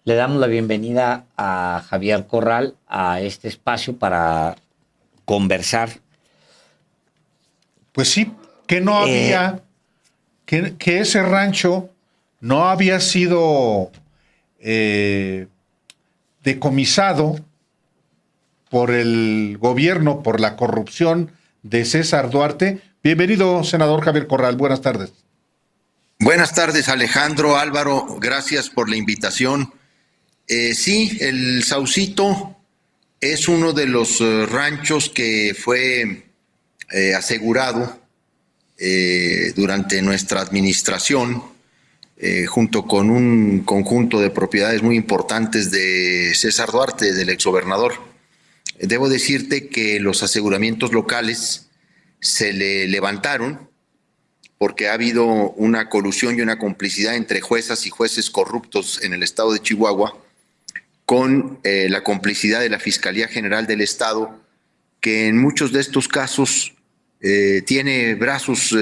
Le damos la bienvenida a Javier Corral a este espacio para conversar. Pues sí, que no Eh, había, que ese rancho no había sido eh, decomisado por el gobierno, por la corrupción de César Duarte. Bienvenido, senador Javier Corral. Buenas tardes. Buenas tardes, Alejandro, Álvaro, gracias por la invitación. Sí, el Saucito es uno de los ranchos que fue asegurado durante nuestra administración, junto con un conjunto de propiedades muy importantes de César Duarte, del exgobernador. Debo decirte que los aseguramientos locales se le levantaron porque ha habido una colusión y una complicidad entre juezas y jueces corruptos en el estado de Chihuahua, con la complicidad de la Fiscalía General del Estado, que en muchos de estos casos tiene brazos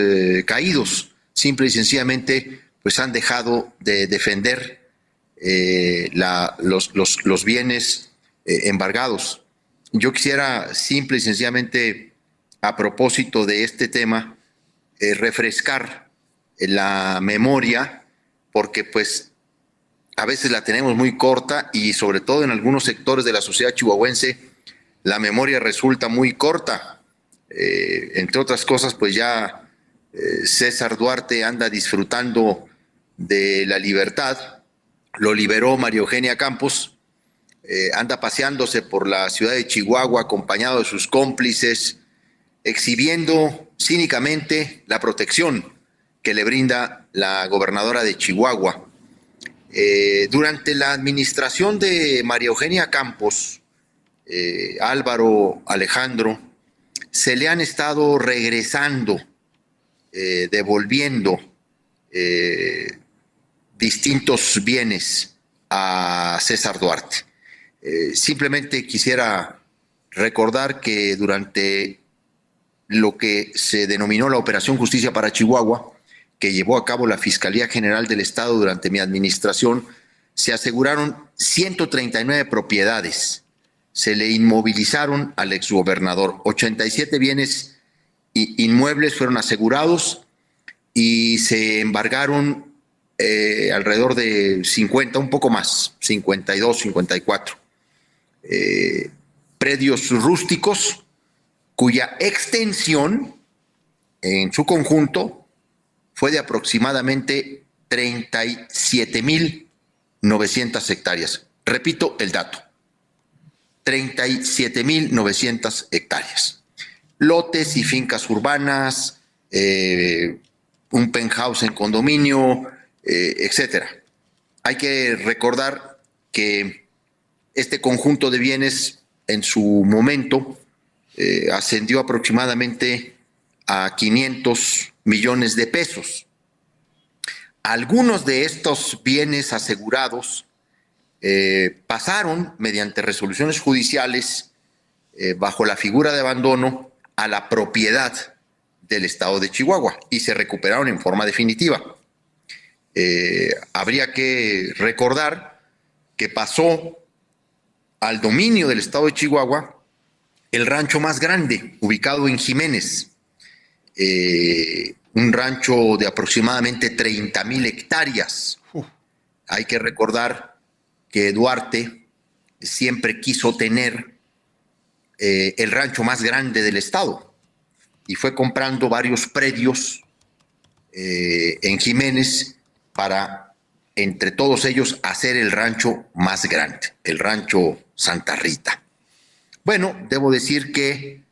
caídos, simple y sencillamente pues han dejado de defender los bienes embargados. Yo quisiera simple y sencillamente, a propósito de este tema, refrescar la memoria, porque pues a veces la tenemos muy corta y sobre todo en algunos sectores de la sociedad chihuahuense la memoria resulta muy corta. Entre otras cosas, pues ya César Duarte anda disfrutando de la libertad, lo liberó María Eugenia Campos, anda paseándose por la ciudad de Chihuahua acompañado de sus cómplices, exhibiendo cínicamente la protección que le brinda la gobernadora de Chihuahua. Durante la administración de María Eugenia Campos, Álvaro, Alejandro, se le han estado regresando, devolviendo distintos bienes a César Duarte. Simplemente quisiera recordar que durante lo que se denominó la Operación Justicia para Chihuahua, que llevó a cabo la Fiscalía General del Estado durante mi administración, se aseguraron 139 propiedades, se le inmovilizaron al exgobernador, 87 bienes inmuebles fueron asegurados y se embargaron alrededor de 50, un poco más, 52, 54 predios rústicos cuya extensión en su conjunto fue de aproximadamente 37,900 hectáreas. Repito el dato, 37,900 hectáreas. Lotes y fincas urbanas, un penthouse en condominio, etcétera. Hay que recordar que este conjunto de bienes en su momento ascendió aproximadamente a 500 millones de pesos. Algunos de estos bienes asegurados pasaron mediante resoluciones judiciales bajo la figura de abandono a la propiedad del estado de Chihuahua y se recuperaron en forma definitiva. Habría que recordar que pasó al dominio del estado de Chihuahua el rancho más grande, ubicado en Jiménez, un rancho de aproximadamente 30,000 hectáreas. Hay que recordar que Duarte siempre quiso tener el rancho más grande del estado y fue comprando varios predios en Jiménez para, entre todos ellos, hacer el rancho más grande, el rancho Santa Rita. Bueno, debo decir que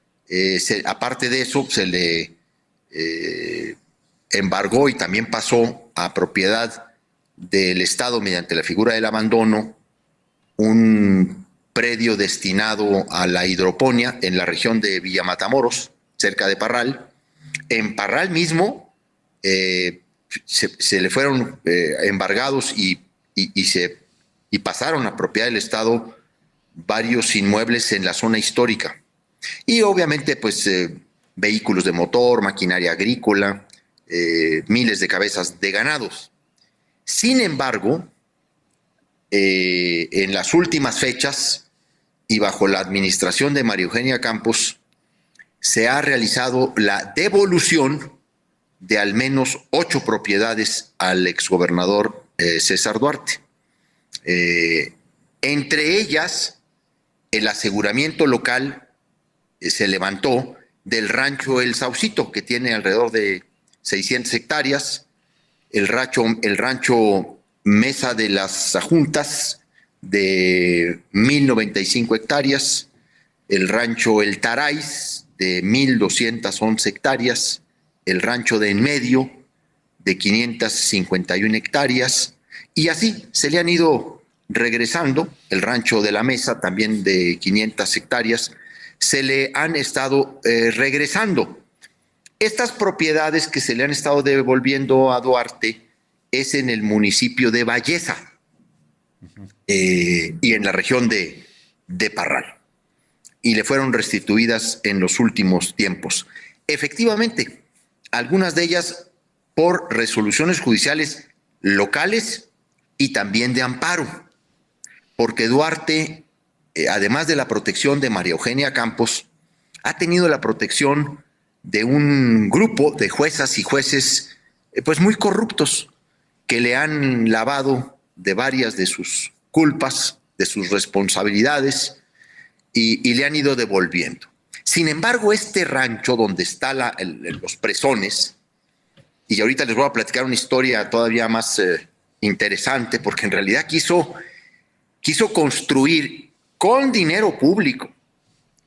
aparte de eso se le embargó y también pasó a propiedad del Estado mediante la figura del abandono un predio destinado a la hidroponía en la región de Villa Matamoros, cerca de Parral. En Parral mismo se le fueron embargados y pasaron a propiedad del Estado varios inmuebles en la zona histórica. Y obviamente pues vehículos de motor, maquinaria agrícola, miles de cabezas de ganados. Sin embargo, en las últimas fechas y bajo la administración de María Eugenia Campos, se ha realizado la devolución de al menos 8 propiedades al exgobernador César Duarte. Entre ellas, el aseguramiento local se levantó del rancho El Saucito, que tiene alrededor de 600 hectáreas, el rancho Mesa de las Ajuntas, de 1095 hectáreas, el rancho El Tarais, de 1211 hectáreas, el rancho de En Medio, de 551 hectáreas, y así se le han ido regresando. El rancho de la Mesa, también de 500 hectáreas, se le han estado regresando. Estas propiedades que se le han estado devolviendo a Duarte es en el municipio de Valleza y en la región de Parral, y le fueron restituidas en los últimos tiempos. Efectivamente, algunas de ellas por resoluciones judiciales locales y también de amparo, porque Duarte, además de la protección de María Eugenia Campos, ha tenido la protección de un grupo de juezas y jueces pues muy corruptos, que le han lavado de varias de sus culpas, de sus responsabilidades, y le han ido devolviendo. Sin embargo, este rancho donde está los presones, y ahorita les voy a platicar una historia todavía más interesante, porque en realidad quiso construir con dinero público,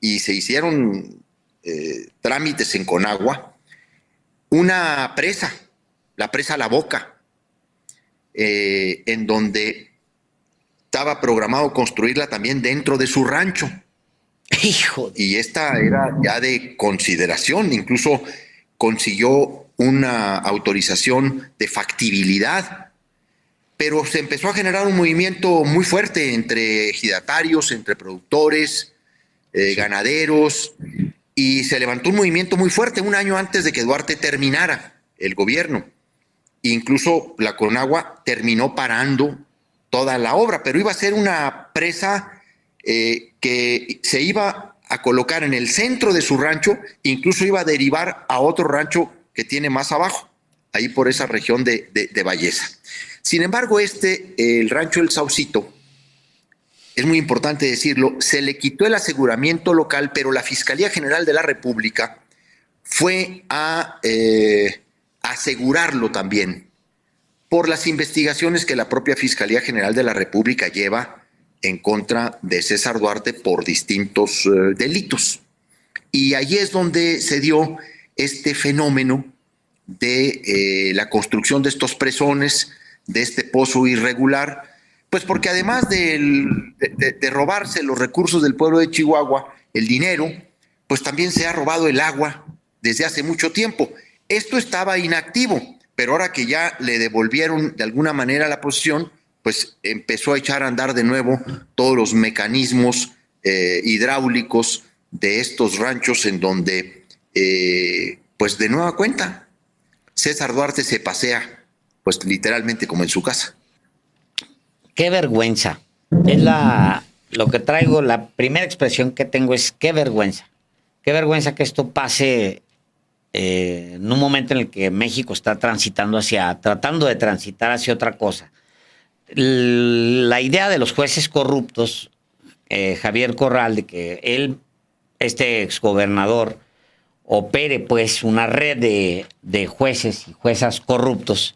y se hicieron trámites en Conagua, una presa, la presa La Boca, en donde estaba programado construirla también dentro de su rancho. Hijo de... Y esta era ya de consideración, incluso consiguió una autorización de factibilidad, pero se empezó a generar un movimiento muy fuerte entre ejidatarios, entre productores, ganaderos, y se levantó un movimiento muy fuerte un año antes de que Duarte terminara el gobierno. Incluso la Conagua terminó parando toda la obra, pero iba a ser una presa que se iba a colocar en el centro de su rancho, incluso iba a derivar a otro rancho que tiene más abajo, ahí por esa región de Valleza. Sin embargo, el rancho El Saucito, es muy importante decirlo, se le quitó el aseguramiento local, pero la Fiscalía General de la República fue a asegurarlo también por las investigaciones que la propia Fiscalía General de la República lleva en contra de César Duarte por distintos delitos. Y allí es donde se dio este fenómeno de la construcción de estos presones, de este pozo irregular, pues porque además de robarse los recursos del pueblo de Chihuahua, el dinero, pues también se ha robado el agua desde hace mucho tiempo. Esto estaba inactivo, pero ahora que ya le devolvieron de alguna manera la posesión, pues empezó a echar a andar de nuevo todos los mecanismos hidráulicos de estos ranchos, en donde, pues de nueva cuenta, César Duarte se pasea, pues literalmente como en su casa. Qué vergüenza. Lo que traigo, la primera expresión que tengo es qué vergüenza. Qué vergüenza que esto pase en un momento en el que México está tratando de transitar hacia otra cosa. La idea de los jueces corruptos, Javier Corral, de que él, este exgobernador, opere pues una red de jueces y juezas corruptos,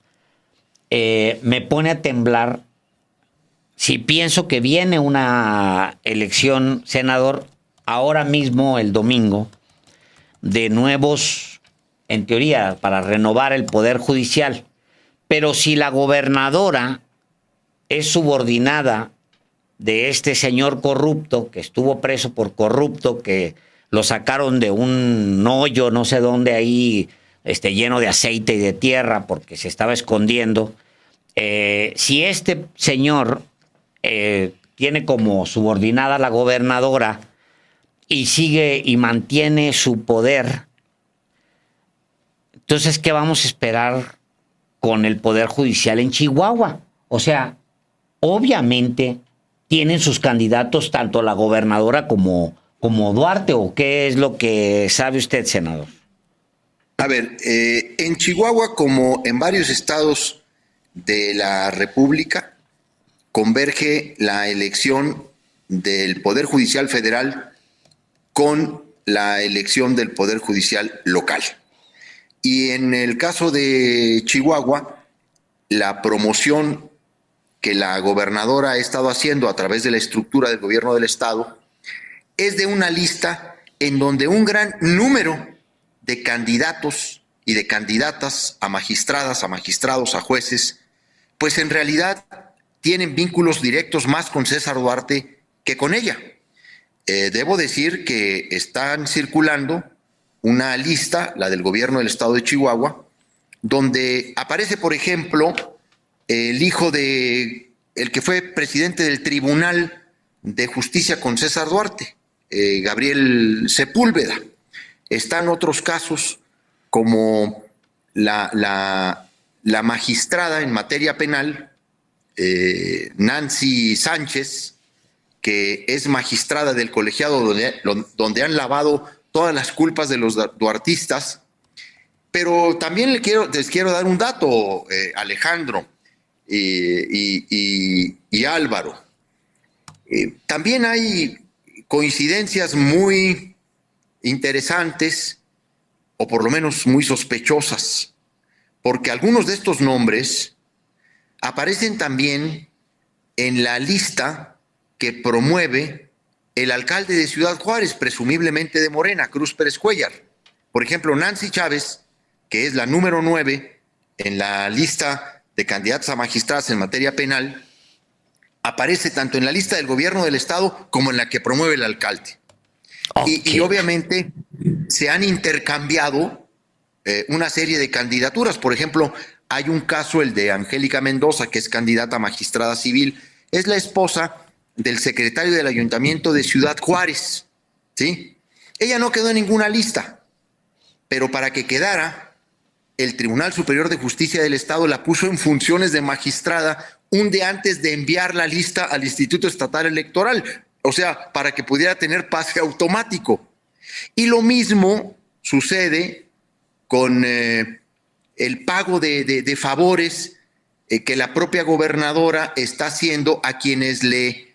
me pone a temblar si pienso que viene una elección, senador, ahora mismo el domingo, de nuevos, en teoría, para renovar el Poder Judicial. Pero si la gobernadora es subordinada de este señor corrupto, que estuvo preso por corrupto, que lo sacaron de un hoyo, no sé dónde, ahí lleno de aceite y de tierra, porque se estaba escondiendo. Si este señor tiene como subordinada a la gobernadora y sigue y mantiene su poder, entonces, ¿qué vamos a esperar con el Poder Judicial en Chihuahua? O sea, obviamente tienen sus candidatos tanto la gobernadora como Duarte, ¿o qué es lo que sabe usted, senador? A ver, en Chihuahua, como en varios estados de la República, converge la elección del Poder Judicial Federal con la elección del Poder Judicial local. Y en el caso de Chihuahua, la promoción que la gobernadora ha estado haciendo a través de la estructura del gobierno del estado es de una lista en donde un gran número de candidatos y de candidatas a magistradas, a magistrados, a jueces, pues en realidad tienen vínculos directos más con César Duarte que con ella. Debo decir que están circulando una lista, la del gobierno del estado de Chihuahua, donde aparece, por ejemplo, el hijo de el que fue presidente del Tribunal de Justicia con César Duarte, Gabriel Sepúlveda. Están otros casos como la magistrada en materia penal, Nancy Sánchez, que es magistrada del colegiado donde han lavado todas las culpas de los duartistas. Pero también les quiero dar un dato, Alejandro y Álvaro. También hay coincidencias muy interesantes, o por lo menos muy sospechosas, porque algunos de estos nombres aparecen también en la lista que promueve el alcalde de Ciudad Juárez, presumiblemente de Morena, Cruz Pérez Cuéllar. Por ejemplo, Nancy Chávez, que es la número 9 en la lista de candidatos a magistradas en materia penal, aparece tanto en la lista del gobierno del estado como en la que promueve el alcalde. Okay. Y obviamente se han intercambiado una serie de candidaturas. Por ejemplo, hay un caso, el de Angélica Mendoza, que es candidata a magistrada civil, es la esposa del secretario del Ayuntamiento de Ciudad Juárez, ¿sí? Ella no quedó en ninguna lista, pero para que quedara, el Tribunal Superior de Justicia del Estado la puso en funciones de magistrada un día antes de enviar la lista al Instituto Estatal Electoral, o sea, para que pudiera tener pase automático. Y lo mismo sucede con el pago de favores que la propia gobernadora está haciendo a quienes le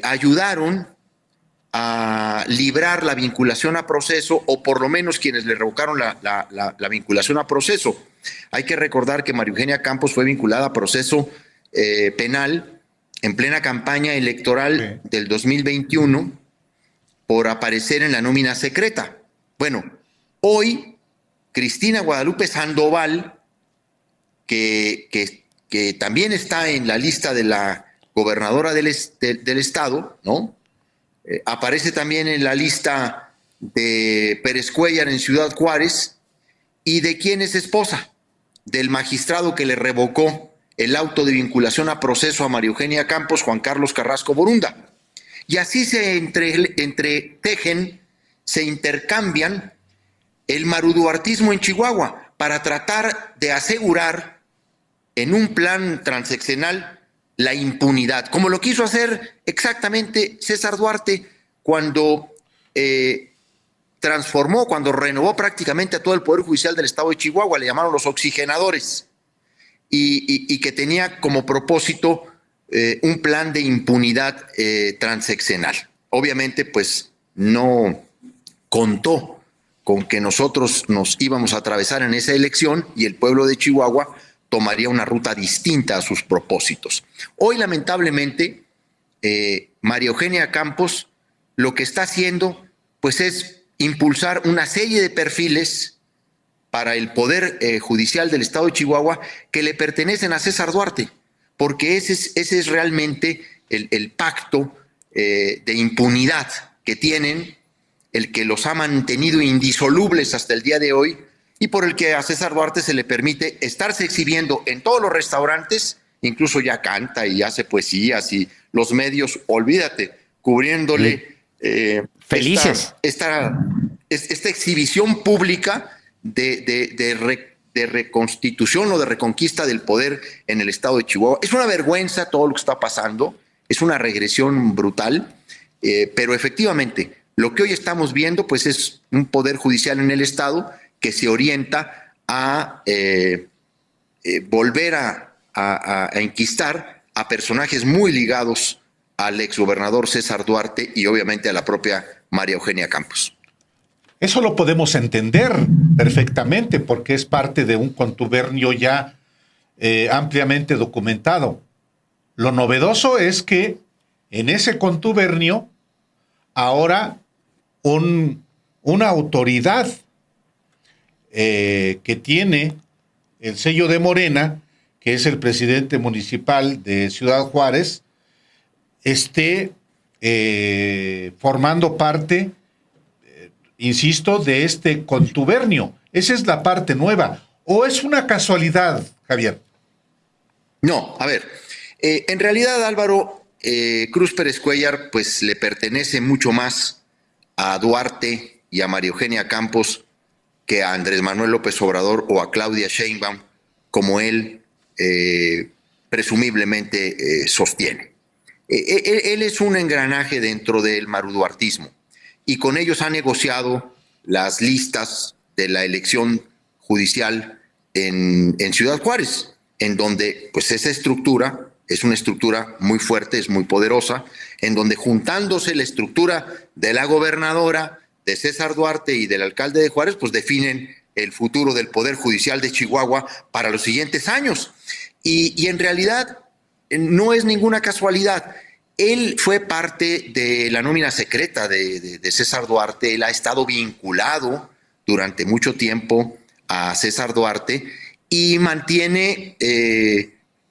ayudaron a librar la vinculación a proceso, o por lo menos quienes le revocaron la vinculación a proceso. Hay que recordar que María Eugenia Campos fue vinculada a proceso penal en plena campaña electoral del 2021 por aparecer en la nómina secreta. Bueno, hoy Cristina Guadalupe Sandoval, que también está en la lista de la gobernadora del estado, ¿no? Aparece también en la lista de Pérez Cuéllar en Ciudad Juárez. ¿Y de quién es esposa? Del magistrado que le revocó el auto de vinculación a proceso a María Eugenia Campos, Juan Carlos Carrasco Borunda. Y así se entretejen, se intercambian el maruduartismo en Chihuahua para tratar de asegurar en un plan transeccional la impunidad, como lo quiso hacer exactamente César Duarte cuando cuando renovó prácticamente a todo el Poder Judicial del Estado de Chihuahua, le llamaron los oxigenadores, y que tenía como propósito un plan de impunidad transeccional. Obviamente, pues no contó con que nosotros nos íbamos a atravesar en esa elección y el pueblo de Chihuahua tomaría una ruta distinta a sus propósitos. Hoy, lamentablemente, María Eugenia Campos lo que está haciendo, pues, es impulsar una serie de perfiles para el Poder Judicial del Estado de Chihuahua que le pertenecen a César Duarte, porque ese es realmente el pacto de impunidad que tienen, el que los ha mantenido indisolubles hasta el día de hoy, y por el que a César Duarte se le permite estarse exhibiendo en todos los restaurantes, incluso ya canta y hace poesías, y los medios, olvídate, cubriéndole felices esta exhibición pública de de reconstitución o de reconquista del poder en el estado de Chihuahua. Es una vergüenza todo lo que está pasando, es una regresión brutal, pero efectivamente lo que hoy estamos viendo pues es un poder judicial en el estado que se orienta a volver a enquistar a personajes muy ligados al exgobernador César Duarte y obviamente a la propia María Eugenia Campos. Eso lo podemos entender perfectamente porque es parte de un contubernio ya ampliamente documentado. Lo novedoso es que en ese contubernio ahora una autoridad que tiene el sello de Morena, que es el presidente municipal de Ciudad Juárez, esté formando parte, insisto, de este contubernio. Esa es la parte nueva. ¿O es una casualidad, Javier? No, a ver, en realidad Álvaro, Cruz Pérez Cuéllar pues le pertenece mucho más a Duarte y a María Eugenia Campos que a Andrés Manuel López Obrador o a Claudia Sheinbaum, como él presumiblemente sostiene. Él es un engranaje dentro del maruduartismo y con ellos ha negociado las listas de la elección judicial en Ciudad Juárez, en donde pues esa estructura es una estructura muy fuerte, es muy poderosa, en donde juntándose la estructura de la gobernadora, de César Duarte y del alcalde de Juárez, pues definen el futuro del Poder Judicial de Chihuahua para los siguientes años. Y en realidad no es ninguna casualidad. Él fue parte de la nómina secreta de César Duarte, él ha estado vinculado durante mucho tiempo a César Duarte y mantiene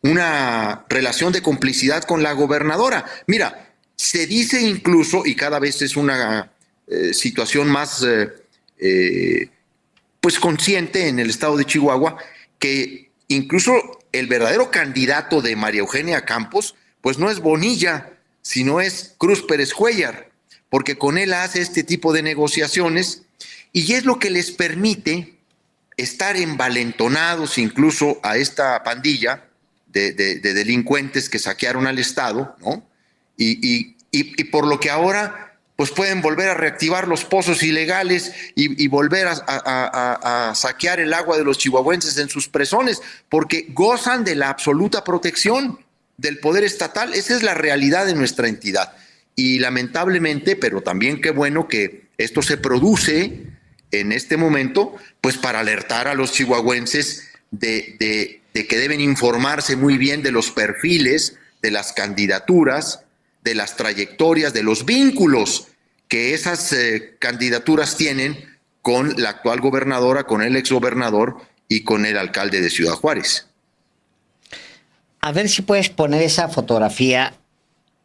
una relación de complicidad con la gobernadora. Mira, se dice incluso, y cada vez es una situación más pues consciente en el estado de Chihuahua, que incluso el verdadero candidato de María Eugenia Campos pues no es Bonilla, sino es Cruz Pérez Cuéllar, porque con él hace este tipo de negociaciones y es lo que les permite estar envalentonados incluso a esta pandilla de delincuentes que saquearon al Estado, ¿no? Y por lo que ahora pues pueden volver a reactivar los pozos ilegales y volver a saquear el agua de los chihuahuenses en sus presones, porque gozan de la absoluta protección del poder estatal. Esa es la realidad de nuestra entidad. Y lamentablemente, pero también qué bueno que esto se produce en este momento, pues para alertar a los chihuahuenses de que deben informarse muy bien de los perfiles, de las candidaturas, de las trayectorias, de los vínculos que esas candidaturas tienen con la actual gobernadora, con el exgobernador y con el alcalde de Ciudad Juárez. A ver si puedes poner esa fotografía,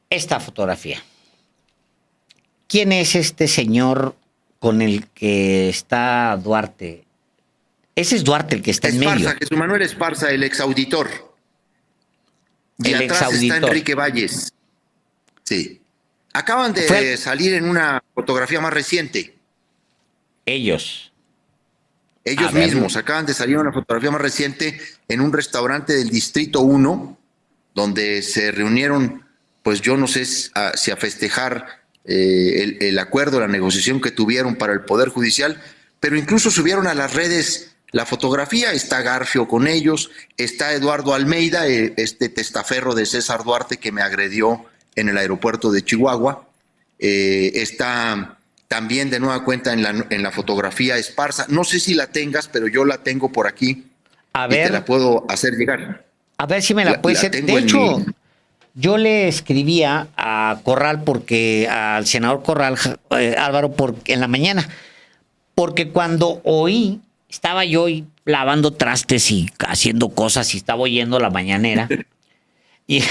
esta fotografía. ¿Quién es este señor con el que está Duarte? Ese es Duarte el que está en medio. Jesús Manuel Esparza, el exauditor. Y El atrás exauditor. está Enrique Valles. Sí. Acaban de salir en una fotografía más reciente. Ellos. Ellos mismos acaban de salir en una fotografía más reciente en un restaurante del Distrito 1, donde se reunieron, pues yo no sé si a festejar el acuerdo, la negociación que tuvieron para el Poder Judicial, pero incluso subieron a las redes la fotografía. Está Garfio con ellos, está Eduardo Almeida, este testaferro de César Duarte que me agredió en el aeropuerto de Chihuahua, está también de nueva cuenta en la fotografía Esparza. No sé si la tengas, pero yo la tengo por aquí. A ver, y te la puedo hacer llegar. A ver si me la puedes hacer. De hecho, yo le escribía a Corral, al senador Corral, Álvaro, en la mañana, porque cuando estaba yo lavando trastes y haciendo cosas y estaba oyendo la mañanera. Y,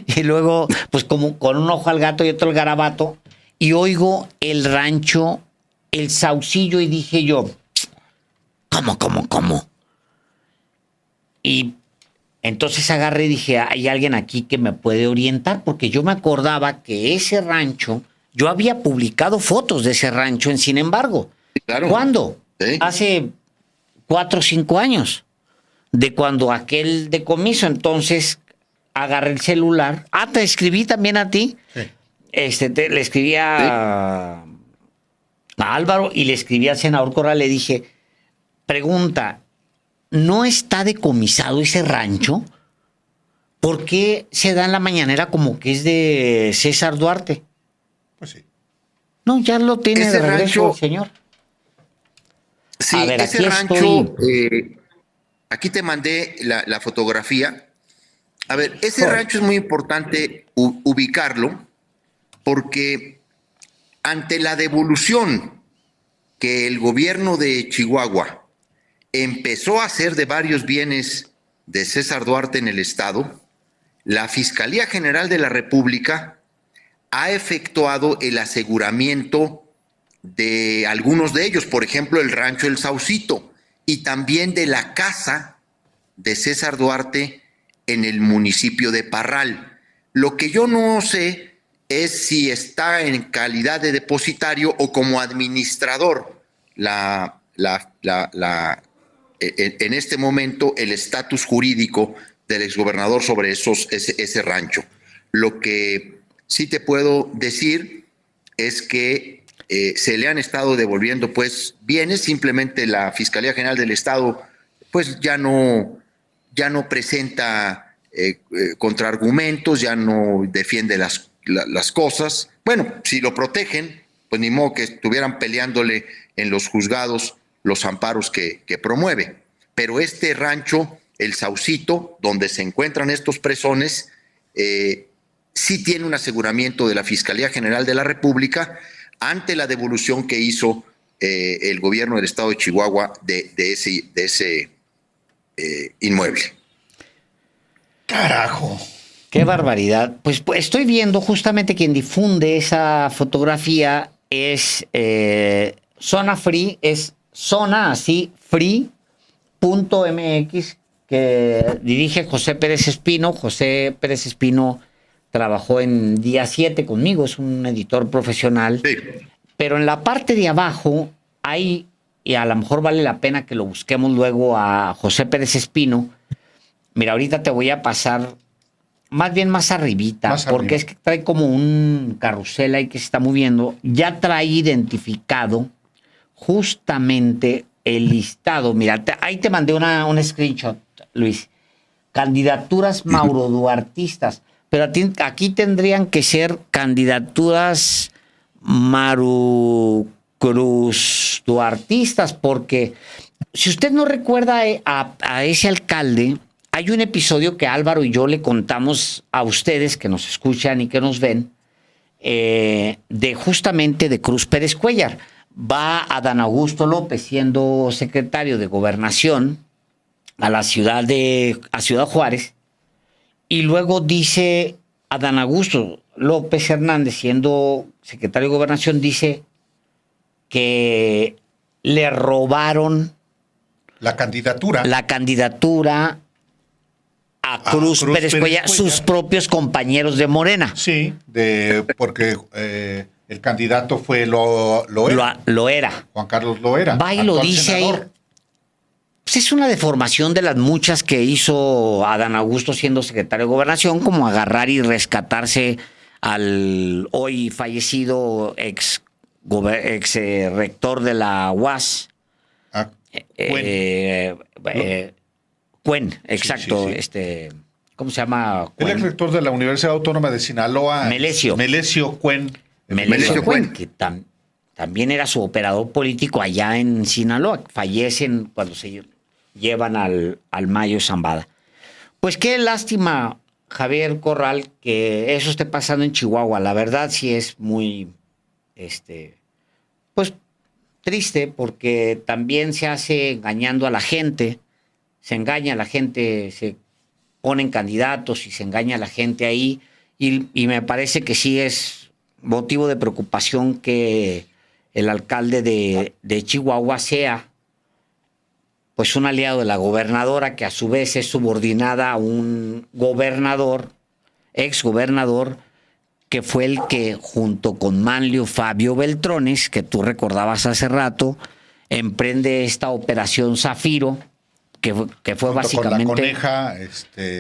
y luego, pues como con un ojo al gato y otro al garabato, y oigo el rancho, el Saucillo, y dije yo, ¿cómo? Y entonces agarré y dije, hay alguien aquí que me puede orientar, porque yo me acordaba que ese rancho, yo había publicado fotos de ese rancho en Sin Embargo. Claro. ¿Cuándo? Sí. Hace 4 o 5 años de cuando aquel decomiso. Entonces agarré el celular. Te escribí también a ti. Sí. Le escribí a Álvaro y le escribí al senador Corral. Le dije, pregunta, ¿no está decomisado ese rancho? ¿Por qué se da en la mañanera como que es de César Duarte? Pues sí. No, ya lo tiene Ese de regreso rancho- el señor. Sí, A ver, ese aquí rancho, estoy. aquí te mandé la fotografía. A ver, ese Joder. rancho es muy importante ubicarlo porque ante la devolución que el gobierno de Chihuahua empezó a hacer de varios bienes de César Duarte en el estado, la Fiscalía General de la República ha efectuado el aseguramiento de algunos de ellos, por ejemplo, el rancho El Saucito, y también de la casa de César Duarte en el municipio de Parral. Lo que yo no sé es si está en calidad de depositario o como administrador en este momento el estatus jurídico del exgobernador sobre ese rancho. Lo que sí te puedo decir es que se le han estado devolviendo pues bienes, simplemente la Fiscalía General del Estado pues ya no presenta contraargumentos, ya no defiende las cosas. Bueno, si lo protegen, pues ni modo que estuvieran peleándole en los juzgados los amparos que promueve. Pero este rancho, El Saucito, donde se encuentran estos presones, sí tiene un aseguramiento de la Fiscalía General de la República ante la devolución que hizo el gobierno del estado de Chihuahua de ese inmueble. Carajo. Qué barbaridad. Pues estoy viendo justamente quien difunde esa fotografía es Zona Free, es Zona así, free.mx, que dirige José Pérez Espino. José Pérez Espino trabajó en Día 7 conmigo, es un editor profesional. Sí. Pero en la parte de abajo hay, y a lo mejor vale la pena que lo busquemos luego a José Pérez Espino. Mira, ahorita te voy a pasar más bien más arribita, porque es que trae como un carrusel ahí que se está moviendo. Ya trae identificado justamente el listado. Mira, ahí te mandé un screenshot, Luis. Candidaturas mauroduartistas. Pero aquí tendrían que ser candidaturas marucruzduartistas, porque si usted no recuerda a ese alcalde, hay un episodio que Álvaro y yo le contamos a ustedes que nos escuchan y que nos ven, de justamente de Cruz Pérez Cuéllar. Va Adán Augusto López, siendo secretario de Gobernación, a Ciudad Juárez, y luego dice Adán Augusto López Hernández, siendo secretario de Gobernación, dice que le robaron la candidatura a Cruz Pérez Cuéllar, sus propios compañeros de Morena. Sí, porque el candidato fue Loera. Loera. Juan Carlos Loera. Va y lo dice senador. Ahí. Pues es una deformación de las muchas que hizo Adán Augusto siendo secretario de Gobernación, como agarrar y rescatarse al hoy fallecido ex rector de la UAS. Cuen, exacto. Sí. ¿Cómo se llama? Cuen. El ex rector de la Universidad Autónoma de Sinaloa. Melesio Cuen. Melesio Cuen, que también era su operador político allá en Sinaloa. Fallecen cuando se llevan al Mayo Zambada. Pues qué lástima, Javier Corral, que eso esté pasando en Chihuahua. La verdad sí es muy, pues triste, porque también se hace engañando a la gente. Se engaña a la gente, se ponen candidatos y se engaña a la gente ahí. Y me parece que sí es motivo de preocupación que el alcalde de Chihuahua sea pues un aliado de la gobernadora, que a su vez es subordinada a un gobernador, exgobernador, que fue el que junto con Manlio Fabio Beltrones, que tú recordabas hace rato, emprende esta operación Zafiro, que fue Junto básicamente con la coneja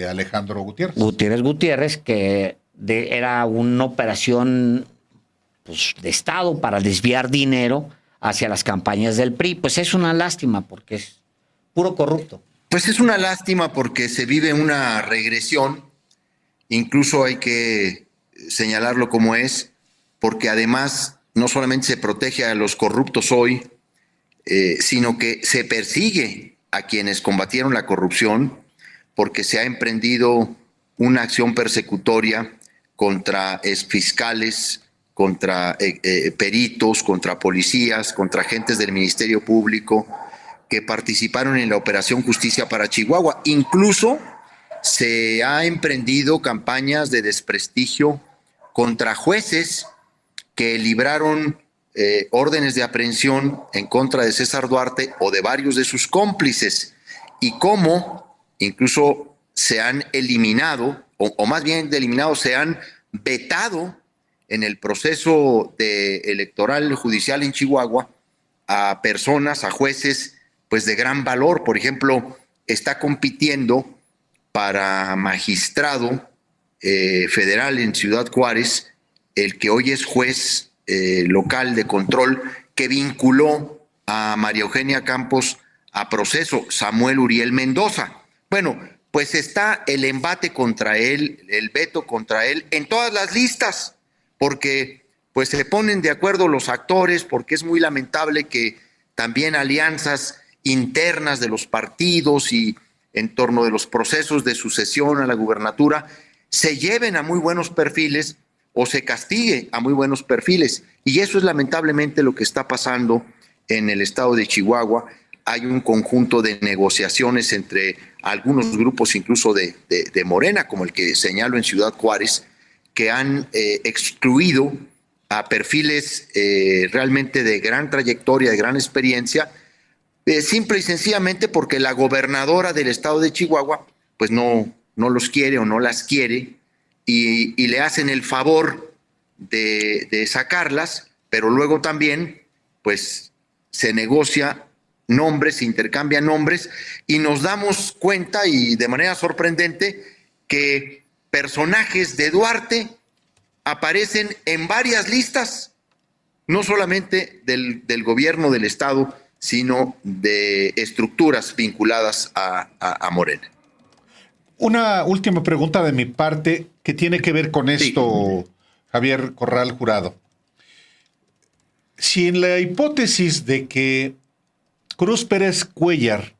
Alejandro Gutiérrez. Gutiérrez, que era una operación pues, de Estado para desviar dinero hacia las campañas del PRI. Pues es una lástima porque es puro corrupto. Pues es una lástima porque se vive una regresión, incluso hay que señalarlo como es, porque además no solamente se protege a los corruptos hoy, sino que se persigue a quienes combatieron la corrupción, porque se ha emprendido una acción persecutoria contra exfiscales, contra peritos, contra policías, contra agentes del Ministerio Público que participaron en la Operación Justicia para Chihuahua. Incluso se ha emprendido campañas de desprestigio contra jueces que libraron órdenes de aprehensión en contra de César Duarte o de varios de sus cómplices, y cómo incluso se han eliminado, o más bien de eliminado, se han vetado en el proceso electoral judicial en Chihuahua a personas, a jueces, pues de gran valor. Por ejemplo, está compitiendo para magistrado federal en Ciudad Juárez el que hoy es juez local de control, que vinculó a María Eugenia Campos a proceso, Samuel Uriel Mendoza. Bueno, pues está el embate contra él, el veto contra él en todas las listas, porque pues se ponen de acuerdo los actores, porque es muy lamentable que también alianzas internas de los partidos y en torno de los procesos de sucesión a la gubernatura se lleven a muy buenos perfiles o se castigue a muy buenos perfiles. Y eso es lamentablemente lo que está pasando en el estado de Chihuahua. Hay un conjunto de negociaciones entre algunos grupos, incluso de Morena, como el que señalo en Ciudad Juárez, que han excluido a perfiles realmente de gran trayectoria, de gran experiencia, simple y sencillamente porque la gobernadora del estado de Chihuahua pues no los quiere o no las quiere, y le hacen el favor de sacarlas, pero luego también pues se negocia nombres, se intercambian nombres, y nos damos cuenta, y de manera sorprendente, que personajes de Duarte aparecen en varias listas, no solamente del gobierno del estado, sino de estructuras vinculadas a Morena. Una última pregunta de mi parte que tiene que ver con esto, sí. Javier Corral Jurado. Si en la hipótesis de que Cruz Pérez Cuéllar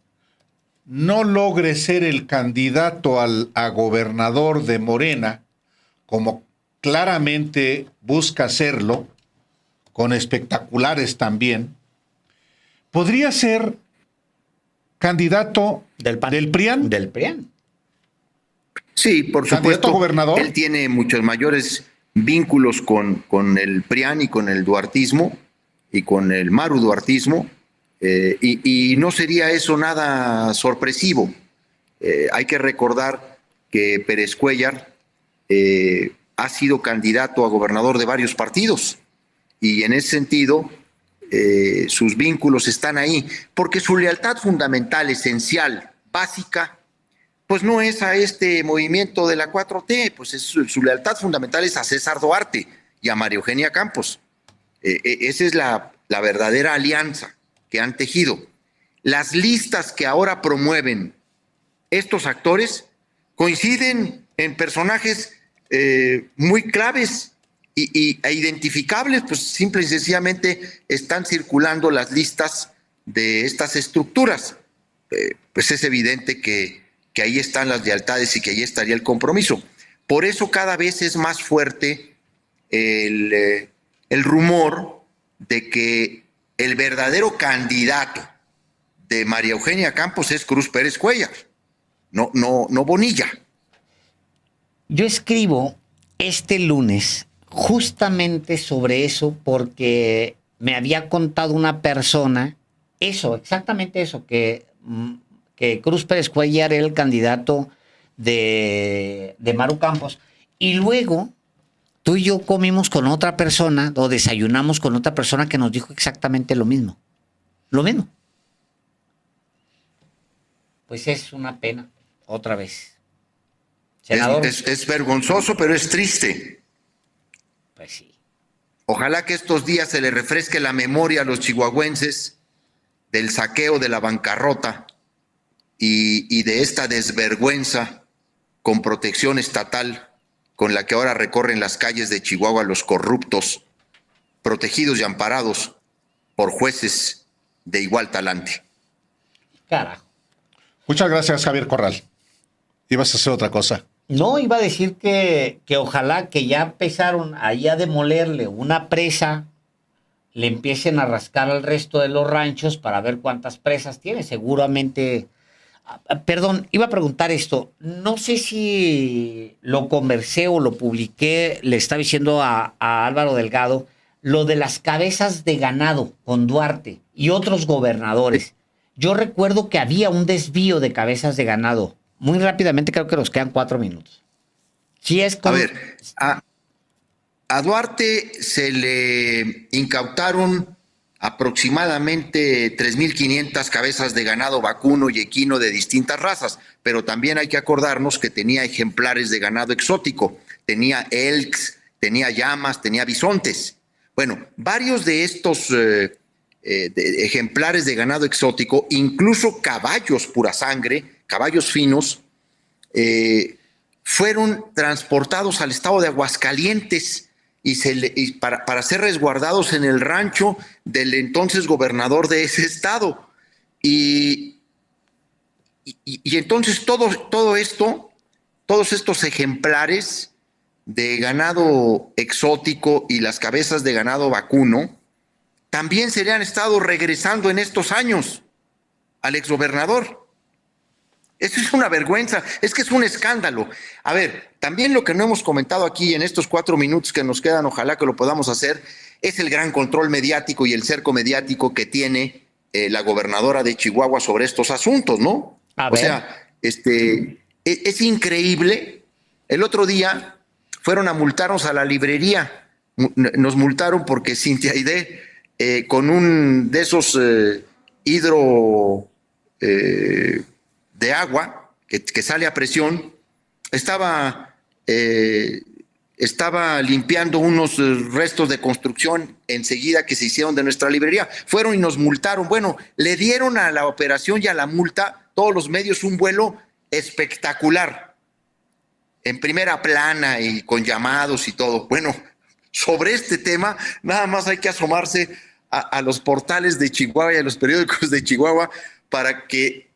no logre ser el candidato a gobernador de Morena, como claramente busca hacerlo, con espectaculares también, podría ser candidato del PRIAN. Del PRIAN. Sí, por supuesto. Gobernador. Él tiene muchos mayores vínculos con el PRIAN y con el duartismo y con el maruduartismo, y no sería eso nada sorpresivo. Hay que recordar que Pérez Cuéllar ha sido candidato a gobernador de varios partidos, y en ese sentido sus vínculos están ahí, porque su lealtad fundamental, esencial, básica, pues no es a este movimiento de la 4T, pues su lealtad fundamental es a César Duarte y a María Eugenia Campos. Esa es la verdadera alianza que han tejido. Las listas que ahora promueven estos actores coinciden en personajes muy claves e identificables, pues simple y sencillamente están circulando las listas de estas estructuras. Pues es evidente que ahí están las lealtades y que ahí estaría el compromiso. Por eso cada vez es más fuerte el rumor de que el verdadero candidato de María Eugenia Campos es Cruz Pérez Cuéllar, no Bonilla. Yo escribo este lunes justamente sobre eso, porque me había contado una persona eso, exactamente eso, que Cruz Pérez Cuéllar era el candidato de Maru Campos. Y luego tú y yo comimos con otra persona o desayunamos con otra persona que nos dijo exactamente lo mismo. Lo mismo. Pues es una pena, otra vez. Senador. Es vergonzoso, pero es triste. Pues sí. Ojalá que estos días se le refresque la memoria a los chihuahuenses del saqueo, de la bancarrota y de esta desvergüenza con protección estatal con la que ahora recorren las calles de Chihuahua los corruptos, protegidos y amparados por jueces de igual talante. Carajo. Muchas gracias, Javier Corral. Ibas a hacer otra cosa. No, iba a decir que ojalá que ya empezaron ahí a demolerle una presa, le empiecen a rascar al resto de los ranchos para ver cuántas presas tiene. Seguramente. Perdón, iba a preguntar esto. No sé si lo conversé o lo publiqué, le estaba diciendo a Álvaro Delgado, lo de las cabezas de ganado con Duarte y otros gobernadores. Yo recuerdo que había un desvío de cabezas de ganado. Muy rápidamente, creo que nos quedan 4 minutos. Sí es A ver, a Duarte se le incautaron aproximadamente 3.500 cabezas de ganado vacuno y equino de distintas razas, pero también hay que acordarnos que tenía ejemplares de ganado exótico, tenía elks, tenía llamas, tenía bisontes. Bueno, varios de estos ejemplares de ganado exótico, incluso caballos pura sangre, caballos finos, fueron transportados al estado de Aguascalientes y para ser resguardados en el rancho del entonces gobernador de ese estado. Y entonces todo esto, todos estos ejemplares de ganado exótico y las cabezas de ganado vacuno también se le han estado regresando en estos años al exgobernador. Eso es una vergüenza, es que es un escándalo. A ver, también lo que no hemos comentado aquí en estos 4 minutos que nos quedan, ojalá que lo podamos hacer, es el gran control mediático y el cerco mediático que tiene la gobernadora de Chihuahua sobre estos asuntos, ¿no? A O ver. sea, es increíble. El otro día fueron a multarnos a la librería. Nos multaron porque Cintia Aide, con un de esos hidro de agua que sale a presión, estaba limpiando unos restos de construcción enseguida que se hicieron de nuestra librería. Fueron y nos multaron. Bueno, le dieron a la operación y a la multa todos los medios un vuelo espectacular, en primera plana y con llamados y todo. Bueno, sobre este tema nada más hay que asomarse a los portales de Chihuahua y a los periódicos de Chihuahua para que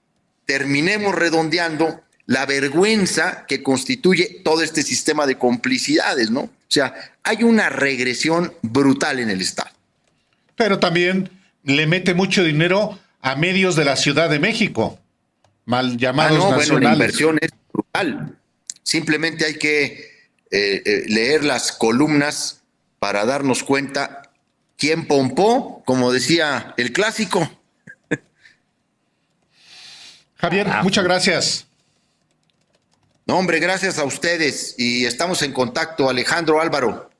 terminemos redondeando la vergüenza que constituye todo este sistema de complicidades, ¿no? O sea, hay una regresión brutal en el Estado. Pero también le mete mucho dinero a medios de la Ciudad de México, mal llamados nacionales. Bueno, la inversión es brutal. Simplemente hay que leer las columnas para darnos cuenta quién pompó, como decía el clásico. Javier, muchas gracias. No, hombre, gracias a ustedes y estamos en contacto. Alejandro, Álvaro.